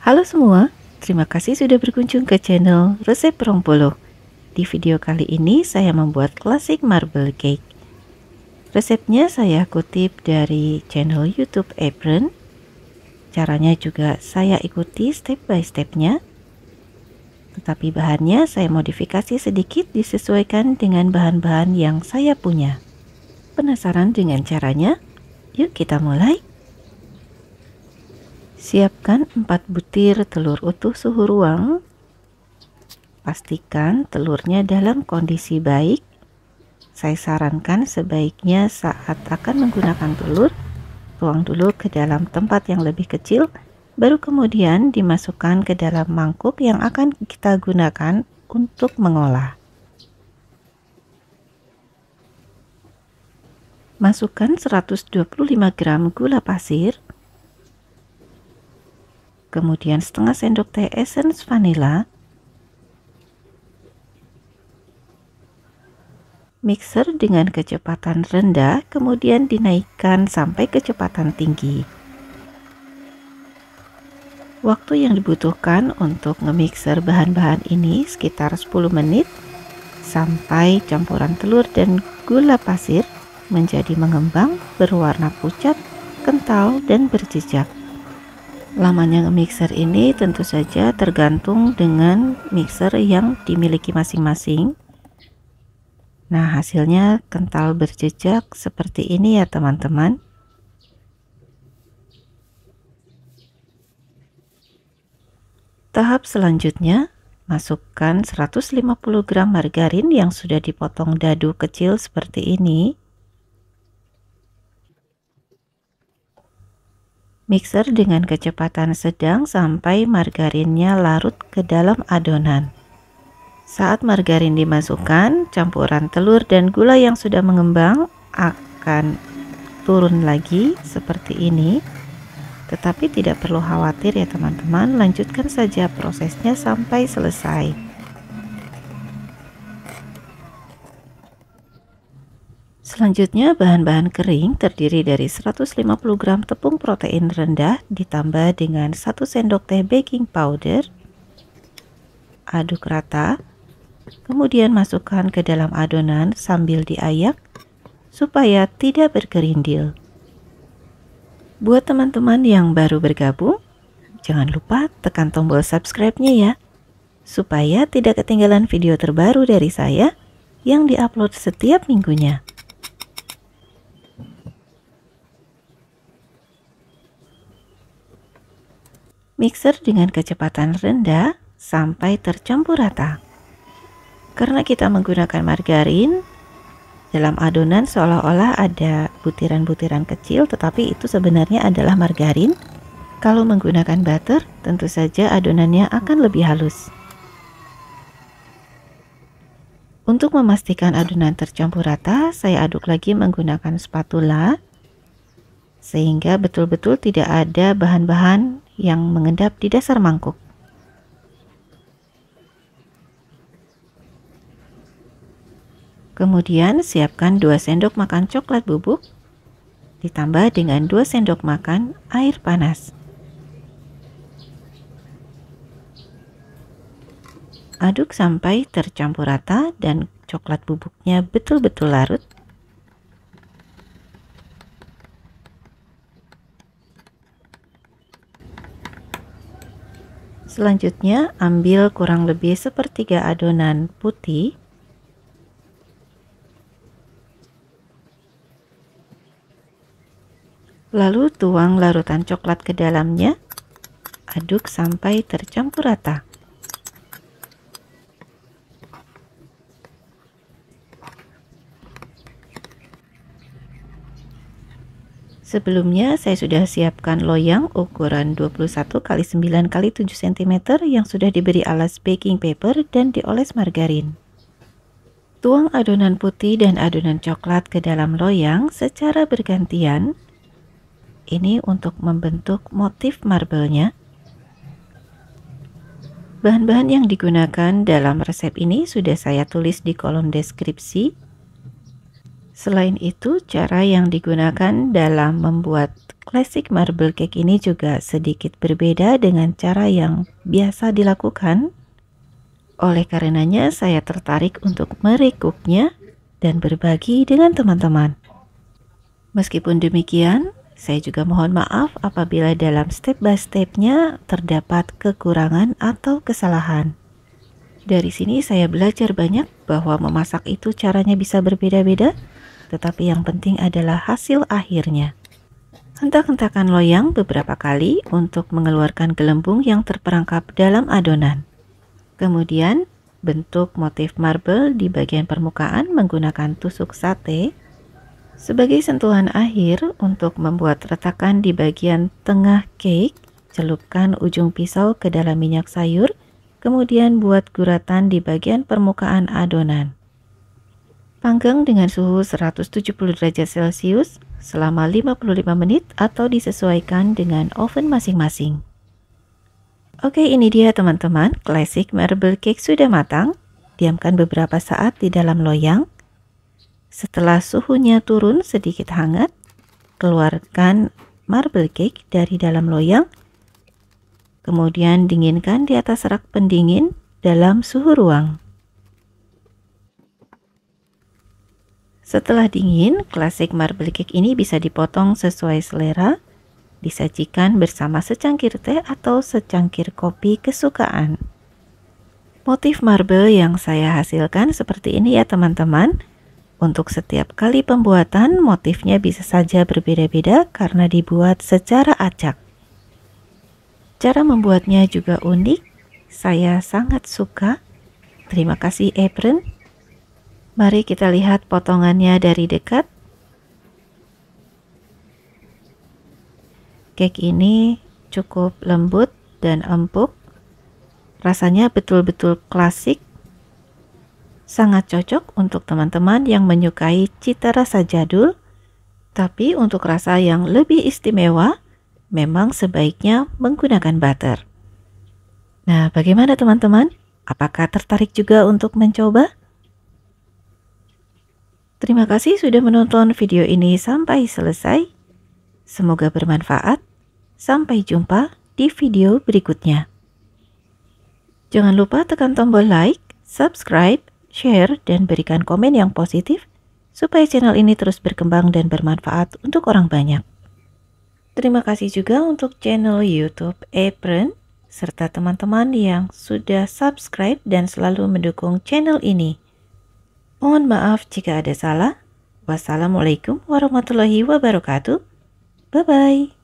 Halo semua, terima kasih sudah berkunjung ke channel Resep Rongbolo. Di video kali ini saya membuat klasik marble cake. Resepnya saya kutip dari channel YouTube Apron. Caranya juga saya ikuti step by stepnya. Tetapi bahannya saya modifikasi sedikit disesuaikan dengan bahan-bahan yang saya punya. Penasaran dengan caranya? Yuk kita mulai. Siapkan 4 butir telur utuh suhu ruang. Pastikan telurnya dalam kondisi baik. Saya sarankan sebaiknya saat akan menggunakan telur, tuang dulu ke dalam tempat yang lebih kecil, baru kemudian dimasukkan ke dalam mangkuk yang akan kita gunakan untuk mengolah. Masukkan 125 gram gula pasir, kemudian setengah sendok teh essence vanila, mixer dengan kecepatan rendah, kemudian dinaikkan sampai kecepatan tinggi. Waktu yang dibutuhkan untuk nge-mixer bahan-bahan ini sekitar 10 menit sampai campuran telur dan gula pasir menjadi mengembang, berwarna pucat, kental, dan berjejak. Lamanya nge-mixer ini tentu saja tergantung dengan mixer yang dimiliki masing-masing. Nah, hasilnya kental berjejak seperti ini ya teman-teman. Tahap selanjutnya, masukkan 150 gram margarin yang sudah dipotong dadu kecil seperti ini. Mixer dengan kecepatan sedang sampai margarinnya larut ke dalam adonan. Saat margarin dimasukkan, campuran telur dan gula yang sudah mengembang akan turun lagi seperti ini. Tetapi tidak perlu khawatir ya teman-teman, lanjutkan saja prosesnya sampai selesai. Selanjutnya bahan-bahan kering terdiri dari 150 gram tepung protein rendah ditambah dengan 1 sendok teh baking powder. Aduk rata, kemudian masukkan ke dalam adonan sambil diayak supaya tidak bergerindil. Buat teman-teman yang baru bergabung, jangan lupa tekan tombol subscribe-nya ya, supaya tidak ketinggalan video terbaru dari saya yang diupload setiap minggunya. Mixer dengan kecepatan rendah sampai tercampur rata. Karena kita menggunakan margarin, dalam adonan seolah-olah ada butiran-butiran kecil, tetapi itu sebenarnya adalah margarin. Kalau menggunakan butter, tentu saja adonannya akan lebih halus. Untuk memastikan adonan tercampur rata, saya aduk lagi menggunakan spatula, sehingga betul-betul tidak ada bahan-bahan yang mengendap di dasar mangkuk. Kemudian siapkan 2 sendok makan coklat bubuk ditambah dengan 2 sendok makan air panas. Aduk sampai tercampur rata dan coklat bubuknya betul-betul larut. Selanjutnya ambil kurang lebih sepertiga adonan putih. Lalu tuang larutan coklat ke dalamnya, aduk sampai tercampur rata. Sebelumnya saya sudah siapkan loyang ukuran 21 x 9 x 7 cm yang sudah diberi alas baking paper dan dioles margarin. Tuang adonan putih dan adonan coklat ke dalam loyang secara bergantian. Ini untuk membentuk motif marble-nya. Bahan-bahan yang digunakan dalam resep ini sudah saya tulis di kolom deskripsi. Selain itu, cara yang digunakan dalam membuat Classic marble cake ini juga sedikit berbeda dengan cara yang biasa dilakukan. Oleh karenanya saya tertarik untuk merekuknya dan berbagi dengan teman-teman. Meskipun demikian, saya juga mohon maaf apabila dalam step by stepnya terdapat kekurangan atau kesalahan. Dari sini saya belajar banyak bahwa memasak itu caranya bisa berbeda-beda, tetapi yang penting adalah hasil akhirnya. Hentak-hentakan loyang beberapa kali untuk mengeluarkan gelembung yang terperangkap dalam adonan. Kemudian, bentuk motif marble di bagian permukaan menggunakan tusuk sate. Sebagai sentuhan akhir untuk membuat retakan di bagian tengah cake, celupkan ujung pisau ke dalam minyak sayur, kemudian buat guratan di bagian permukaan adonan. Panggang dengan suhu 170 derajat Celcius selama 55 menit atau disesuaikan dengan oven masing-masing. Oke, ini dia teman-teman, classic marble cake sudah matang. Diamkan beberapa saat di dalam loyang. Setelah suhunya turun sedikit hangat, keluarkan marble cake dari dalam loyang. Kemudian dinginkan di atas rak pendingin dalam suhu ruang. Setelah dingin, classic marble cake ini bisa dipotong sesuai selera, disajikan bersama secangkir teh atau secangkir kopi kesukaan. Motif marble yang saya hasilkan seperti ini ya teman-teman. Untuk setiap kali pembuatan, motifnya bisa saja berbeda-beda karena dibuat secara acak. Cara membuatnya juga unik, saya sangat suka. Terima kasih Apron. Mari kita lihat potongannya dari dekat. Cake ini cukup lembut dan empuk. Rasanya betul-betul klasik. Sangat cocok untuk teman-teman yang menyukai cita rasa jadul. Tapi untuk rasa yang lebih istimewa, memang sebaiknya menggunakan butter. Nah, bagaimana teman-teman? Apakah tertarik juga untuk mencoba? Terima kasih sudah menonton video ini sampai selesai. Semoga bermanfaat. Sampai jumpa di video berikutnya. Jangan lupa tekan tombol like, subscribe, share, dan berikan komen yang positif supaya channel ini terus berkembang dan bermanfaat untuk orang banyak. Terima kasih juga untuk channel YouTube Apron, serta teman-teman yang sudah subscribe dan selalu mendukung channel ini. Mohon maaf jika ada salah. Wassalamualaikum warahmatullahi wabarakatuh. Bye-bye.